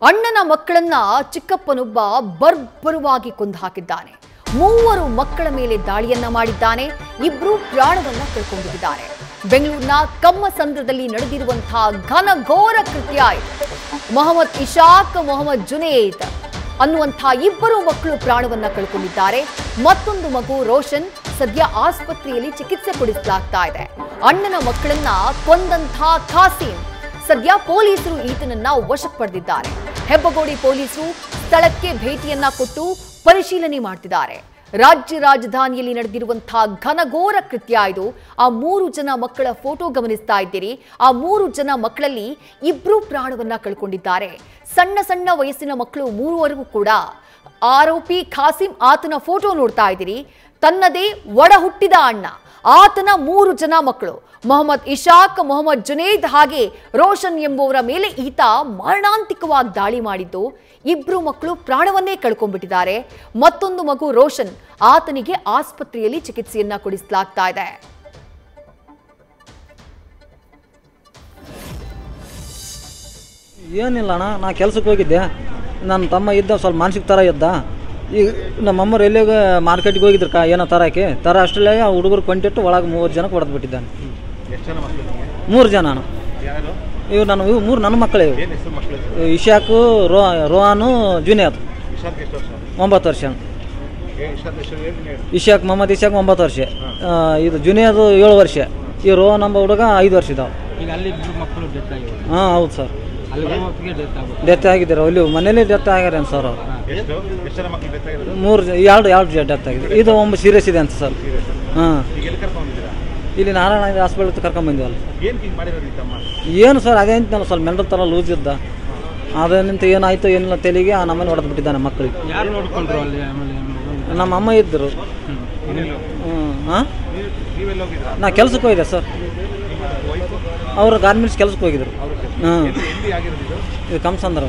ಅಣ್ಣನ ಮಕ್ಕಳನ್ನ ಚಿಕ್ಕಪ್ಪನೊಬ್ಬ ಬರ್ಬರವಾಗಿ ಕೊಂದು ಹಾಕಿದ್ದಾನೆ. 3 ಮಕ್ಕಳ ಮೇಲೆ ದಾಳಿಯನ್ನ ಮಾಡಿದ್ದಾನೆ. 2 ಪ್ರಾಣವನ್ನ ಕಳ್ಕೊಂಡಿದ್ದಾರೆ. ಬೆಂಗಳೂರಿನ ಕಮ್ಮಸಂದ್ರದಲ್ಲಿ ನಡೆದಿರುವಂತಹ ಘನಘೋರ ಕೃತ್ಯ ಇದು. ಮೊಹಮ್ಮದ್ ಇಶಾಕ್, ಮೊಹಮ್ಮದ್ ಜುನೇದ್ ಅನ್ನುವಂತಹ 2 ಮಕ್ಕಳು ಪ್ರಾಣವನ್ನ ಕಳ್ಕೊಂಡಿದ್ದಾರೆ. ಮತ್ತೊಂದು ಮಗು ರೋಷನ್ ಸದ್ಯ ಆಸ್ಪತ್ರೆಯಲ್ಲಿ ಚಿಕಿತ್ಸೆ ಕೊಡಿಸಲಾಗ್ತಾ ಇದೆ. ಅಣ್ಣನ ಮಕ್ಕಳನ್ನ ಕೊಂದಂತಹ ಖಾಸಿಂ ಸದ್ಯ ಪೊಲೀಸರು ಈತನನ್ನ ವಶಕ್ಕೆ ಪಡೆದಿದ್ದಾರೆ. ಹೆಬ್ಬಗೋಡಿ ಪೊಲೀಸರು ಸ್ಥಳಕ್ಕೆ ಭೇಟಿಯನ್ನ ಕೊಟ್ಟು ಪರಿಶೀಲನೆ ಮಾಡ್ತಿದ್ದಾರೆ. ರಾಜ್ಯ ರಾಜಧಾನಿಯಲ್ಲಿ ನಡೆದಿರುವಂತಹ ಘನಘೋರ ಕೃತ್ಯ ಇದು. ಆ 3 ಜನ ಮಕ್ಕಳ ಫೋಟೋ ಗಮನಿಸ್ತಾ ಇದ್ದೀರಿ. ಆ 3 ಜನ ಮಕ್ಕಳಲ್ಲಿ 2 ಪ್ರಾಣವನ್ನ ಕಳ್ಕೊಂಡಿದ್ದಾರೆ. ಸಣ್ಣ ಸಣ್ಣ ವಯಸ್ಸಿನ ಮಕ್ಕಳು 3ವರೆಗೂ ಕೂಡ. ಆರೋಪಿ ಖಾಸಿಂ ಆತನ ಫೋಟೋ ನೋಡ್ತಾ ಇದ್ದೀರಿ. ತನ್ನದೇ ಒಡ ಹುಟ್ಟಿದ ಅಣ್ಣ, ಆತನ 3 ಜನ ಮಕ್ಕಳು ಮೊಹಮ್ಮದ್ ಇಶಾಕ್, ಮೊಹಮ್ಮದ್ ಜುನೇದ್ ಹಾಗೆ ರೋಷನ್ ಎಂಬುವರ ಮೇಲೆ ಈತ ಮಾರಣಾಂತಿಕವಾಗಿ ದಾಳಿ ಮಾಡಿದ್ದು. 2 ಮಕ್ಕಳು ಪ್ರಾಣವನ್ನೇ ಕಳ್ಕೊಂಡ್ಬಿಟ್ಟಿದ್ದಾರೆ. ಮತ್ತೊಂದು ಮಗು ರೋಷನ್, ಆತನಿಗೆ ಆಸ್ಪತ್ರೆಯಲ್ಲಿ ಚಿಕಿತ್ಸೆಯನ್ನ ಕೊಡಿಸಲಾಗ್ತಾ ಇದೆ. ಏನಿಲ್ಲ ಅಣ್ಣ, ನಾ ಕೆಲ್ಸಕ್ಕೆ ಹೋಗಿದ್ದೆ. ನನ್ನ ತಮ್ಮ ಇದ್ದ ಸ್ವಲ್ಪ ಮಾನಸಿಕ ಥರ ಇದ್ದ. ಈಗ ನಮ್ಮಮ್ಮರು ಎಲ್ಲಿಗೆ ಮಾರ್ಕೆಟ್ಗೆ ಹೋಗಿದ್ರು ಏನೋ ಥರ ಅಷ್ಟರಲ್ಲೇ ಹುಡುಗರು ಕೊಂಡಿಟ್ಟು ಒಳಗೆ 3 ಜನಕ್ಕೆ ಹೊಡೆದು ಬಿಟ್ಟಿದ್ದಾನೆ. 3 ಜನ ಅಣ್ಣ. ಇವು ನಾನು 3 ನನ್ನ ಮಕ್ಕಳೇ. ಇಶಾಕು, ರೋಹಾನು, ಜುನೇದ್. 9 ವರ್ಷ. ಇಶಾಕ್, ಮೊಹಮ್ಮದ್ ಇಶಾಕ್ 9 ವರ್ಷ. ಇದು ಜುನೇದ್ 7 ವರ್ಷ. ಈ ರೋಹನ್ ಎಂಬ ಹುಡುಗ 5 ವರ್ಷ ಇದ್ದಾವೆ. ಹಾಂ ಹೌದು ಸರ್, ಡೆತ್ ಆಗಿದ್ದಾರೆ. ಅಲ್ಲಿ ಮನೇಲಿ ಡೆತ್ ಆಗ್ಯಾರ ಸರ್. ಅವರು 2 ಡೆತ್ ಆಗಿದೆ. ಇದು ಒಬ್ಬ ಸೀರಿಯಸ್ ಇದೆ ಅಂತ ಸರ್. ಹಾಂ, ಇಲ್ಲಿ ನಾರಾಯಣ ಹಾಸ್ಪಿಟಲ್ ಕರ್ಕೊಂಡ್ಬಂದಿವಲ್ಲ. ಏನು ಸರ್, ಅದೇ ಅಂತ ಸ್ವಲ್ಪ ಮೆಂಟಲ್ ಥರ ಲೂಸ್ ಇದ್ದ. ಅದರಿಂದ ಏನಾಯ್ತು ಏನಿಲ್ಲ ತೆಲಿಗೆ ಆ ನಮ್ಮಲ್ಲಿ ಹೊಡೆದು ಬಿಟ್ಟಿದ್ದಾನೆ ಮಕ್ಕಳಿಗೆ. ನಮ್ಮ ಅಮ್ಮ ಇದ್ದರು. ಹಾಂ, ನಾ ಕೆಲ್ಸಕ್ಕೆ ಹೋಗಿದ್ದೆ ಸರ್. ಅವರು ಗಾರ್ಮೆಂಟ್ಸ್ ಕೆಲ್ಸಕ್ಕೆ ಹೋಗಿದ್ರು. ಹಾಂ, ಇದು ಕಮ್ಮಸಂದ್ರ.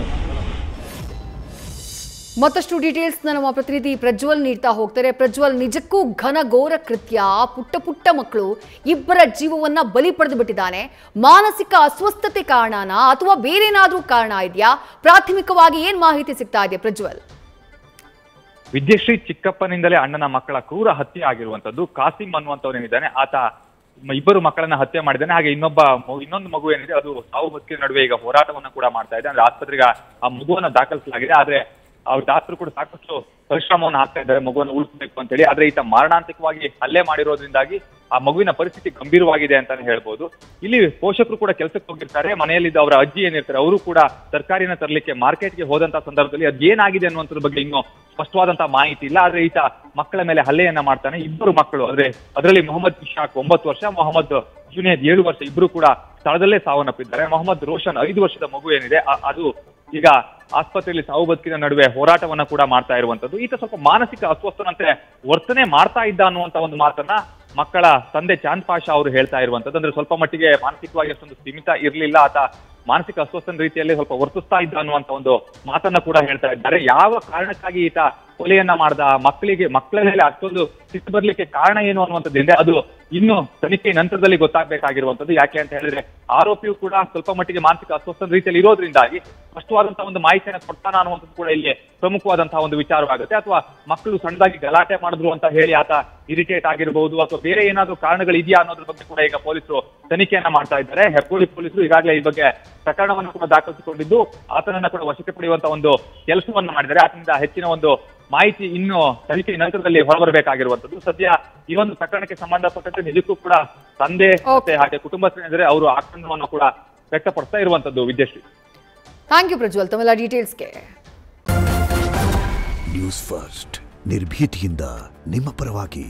ಮತ್ತಷ್ಟು ಡೀಟೇಲ್ಸ್ ನಮ್ಮ ಪ್ರತಿನಿಧಿ ಪ್ರಜ್ವಲ್ ನೀಡ್ತಾ ಹೋಗ್ತಾರೆ. ಪ್ರಜ್ವಲ್, ನಿಜಕ್ಕೂ ಘನಘೋರ ಕೃತ್ಯ. ಪುಟ್ಟ ಮಕ್ಕಳು 2 ಜೀವವನ್ನ ಬಲಿ ಪಡೆದು ಬಿಟ್ಟಿದ್ದಾನೆ. ಮಾನಸಿಕ ಅಸ್ವಸ್ಥತೆ ಕಾರಣನಾ ಅಥವಾ ಬೇರೇನಾದ್ರೂ ಕಾರಣ ಇದೆಯಾ? ಪ್ರಾಥಮಿಕವಾಗಿ ಏನ್ ಮಾಹಿತಿ ಸಿಗ್ತಾ ಇದೆ ಪ್ರಜ್ವಲ್? ವಿದ್ಯಶ್ರೀ ಚಿಕ್ಕಪ್ಪನಿಂದಲೇ ಅಣ್ಣನ ಮಕ್ಕಳ ಕ್ರೂರ ಹತ್ಯೆ ಆಗಿರುವಂತದ್ದು. ಕಾಸಿಂ ಅನ್ನುವಂಥವನೇನಿದ್ದಾನೆ, ಆತ 2 ಮಕ್ಕಳನ್ನ ಹತ್ಯೆ ಮಾಡಿದ್ದಾನೆ. ಹಾಗೆ ಇನ್ನೊಂದು ಮಗು ಏನಿದೆ ಅದು ಸಾವು ಬದುಕಿನ ನಡುವೆ ಈಗ ಹೋರಾಟವನ್ನ ಕೂಡ ಮಾಡ್ತಾ ಇದೆ. ಅಂದ್ರೆ ಆಸ್ಪತ್ರೆಗೆ ಆ ಮಗುವನ್ನ ದಾಖಲಿಸಲಾಗಿದೆ. ಆದ್ರೆ ಅವ್ರ ಡಾಕ್ಟರ್ ಕೂಡ ಸಾಕಷ್ಟು ಪರಿಶ್ರಮವನ್ನು ಹಾಕ್ತಾ ಇದ್ದಾರೆ ಮಗುವನ್ನು ಉಳಿಸಬೇಕು ಅಂತ ಹೇಳಿ. ಆದ್ರೆ ಈತ ಮಾರಣಾಂತಿಕವಾಗಿ ಹಲ್ಲೆ ಮಾಡಿರೋದ್ರಿಂದಾಗಿ ಆ ಮಗುವಿನ ಪರಿಸ್ಥಿತಿ ಗಂಭೀರವಾಗಿದೆ ಅಂತಾನೆ ಹೇಳ್ಬೋದು. ಇಲ್ಲಿ ಪೋಷಕರು ಕೂಡ ಕೆಲಸಕ್ಕೆ ಹೋಗಿರ್ತಾರೆ. ಮನೆಯಲ್ಲಿದ್ದ ಅವರ ಅಜ್ಜಿ ಏನಿರ್ತಾರೆ ಅವರು ಕೂಡ ತರಕಾರಿನ ತರಲಿಕ್ಕೆ ಮಾರ್ಕೆಟ್ಗೆ ಹೋದಂತ ಸಂದರ್ಭದಲ್ಲಿ ಅದೇನಾಗಿದೆ ಅನ್ನುವಂಥದ್ರ ಬಗ್ಗೆ ಇನ್ನೂ ಸ್ಪಷ್ಟವಾದಂತಹ ಮಾಹಿತಿ ಇಲ್ಲ. ಆದ್ರೆ ಈತ ಮಕ್ಕಳ ಮೇಲೆ ಹಲ್ಲೆಯನ್ನ ಮಾಡ್ತಾನೆ. 2 ಮಕ್ಕಳು, ಅಂದ್ರೆ ಅದರಲ್ಲಿ ಮೊಹಮ್ಮದ್ ಇಶಾಕ್ 9 ವರ್ಷ, ಮೊಹಮ್ಮದ್ ಜುನೇದ್ 7 ವರ್ಷ, 2 ಕೂಡ ಸ್ಥಳದಲ್ಲೇ ಸಾವನ್ನಪ್ಪಿದ್ದಾರೆ. ಮೊಹಮ್ಮದ್ ರೋಷನ್ 5 ವರ್ಷದ ಮಗು ಏನಿದೆ ಅದು ಈಗ ಆಸ್ಪತ್ರೆಯಲ್ಲಿ ಸಾವು ಬದುಕಿನ ನಡುವೆ ಹೋರಾಟವನ್ನ ಕೂಡ ಮಾಡ್ತಾ ಇರುವಂತದ್ದು. ಈತ ಸ್ವಲ್ಪ ಮಾನಸಿಕ ಅಸ್ವಸ್ಥನಂತೆ ವರ್ತನೆ ಮಾಡ್ತಾ ಇದ್ದ ಅನ್ನುವಂತ ಒಂದು ಮಾತನ್ನ ಮಕ್ಕಳ ತಂದೆ ಚಾಂದ್ ಪಾಷಾ ಅವರು ಹೇಳ್ತಾ ಇರುವಂತದ್ದು. ಅಂದ್ರೆ ಸ್ವಲ್ಪ ಮಟ್ಟಿಗೆ ಮಾನಸಿಕವಾಗಿ ಅಷ್ಟೊಂದು ಸೀಮಿತ ಇರಲಿಲ್ಲ, ಆತ ಮಾನಸಿಕ ಅಸ್ವಸ್ಥನ ರೀತಿಯಲ್ಲಿ ಸ್ವಲ್ಪ ವರ್ತಿಸ್ತಾ ಇದ್ದ ಅನ್ನುವಂತ ಒಂದು ಮಾತನ್ನ ಕೂಡ ಹೇಳ್ತಾ ಇದ್ದಾರೆ. ಯಾವ ಕಾರಣಕ್ಕಾಗಿ ಈತ ಕೊಲೆಯನ್ನ ಮಾಡ್ದ, ಮಕ್ಕಳ ಮೇಲೆ ಅಷ್ಟೊಂದು ಸಿಟ್ಟು ಬರ್ಲಿಕ್ಕೆ ಕಾರಣ ಏನು ಅನ್ನುವಂಥದ್ದಿಂದ ಅದು ಇನ್ನು ತನಿಖೆ ನಂತರದಲ್ಲಿ ಗೊತ್ತಾಗಬೇಕಾಗಿರುವಂತದ್ದು. ಯಾಕೆ ಅಂತ ಹೇಳಿದ್ರೆ ಆರೋಪಿಯು ಕೂಡ ಸ್ವಲ್ಪ ಮಟ್ಟಿಗೆ ಮಾನಸಿಕ ಅಸ್ವಸ್ಥನ ರೀತಿಯಲ್ಲಿ ಇರೋದ್ರಿಂದಾಗಿ ಸ್ಪಷ್ಟವಾದಂತಹ ಒಂದು ಮಾಹಿತಿಯನ್ನು ಕೊಡ್ತಾನ ಅನ್ನುವಂಥದ್ದು ಕೂಡ ಇಲ್ಲಿ ಪ್ರಮುಖವಾದಂತಹ ಒಂದು ವಿಚಾರವಾಗುತ್ತೆ. ಅಥವಾ ಮಕ್ಕಳು ಸಣ್ಣದಾಗಿ ಗಲಾಟೆ ಮಾಡಿದ್ರು ಅಂತ ಹೇಳಿ ಆತ ಇರಿಟೇಟ್ ಆಗಿರಬಹುದು, ಅಥವಾ ಬೇರೆ ಏನಾದ್ರೂ ಕಾರಣಗಳಿದೆಯಾ ಅನ್ನೋದ್ರ ಬಗ್ಗೆ ಕೂಡ ಈಗ ಪೊಲೀಸರು ತನಿಖೆಯನ್ನ ಮಾಡ್ತಾ ಇದ್ದಾರೆ. ಹೆಬ್ಬಗೋಡಿ ಪೊಲೀಸರು ಈಗಾಗಲೇ ಈ ಬಗ್ಗೆ ಪ್ರಕರಣವನ್ನು ಕೂಡ ದಾಖಲಿಸಿಕೊಂಡಿದ್ದು ಆತನನ್ನ ಕೂಡ ವಶಕ್ಕೆ ಪಡೆಯುವಂತಹ ಒಂದು ಕೆಲಸವನ್ನ ಮಾಡಿದ್ದಾರೆ. ಆತನಿಂದ ಹೆಚ್ಚಿನ ಒಂದು ಮಾಹಿತಿ ಇನ್ನು ತನಿಖೆ ನಂತರದಲ್ಲಿ ಹೊರಬರಬೇಕಾಗಿರುವಂತದ್ದು. ಸದ್ಯ ಈ ಒಂದು ಪ್ರಕರಣಕ್ಕೆ ಸಂಬಂಧಪಟ್ಟಂತೆ ನಿಜಕ್ಕೂ ಕೂಡ ತಂದೆ ಮತ್ತೆ ಹಾಗೆ ಕುಟುಂಬಸ್ಥರಿದ್ದಾರೆ, ಅವರು ಆಕ್ರಂದನವನ್ನು ಕೂಡ ವ್ಯಕ್ತಪಡಿಸ್ತಾ ಇರುವಂತದ್ದು. ವಿದ್ಯಶ್ರೀ, ಥ್ಯಾಂಕ್ ಯು ಪ್ರಜ್ವಲ್ ತಮ್ಮೆಲ್ಲ ಡೀಟೇಲ್ಸ್ಗೆ. ನ್ಯೂಸ್ ಫಸ್ಟ್, ನಿರ್ಭೀತಿಯಿಂದ ನಿಮ್ಮ ಪರವಾಗಿ.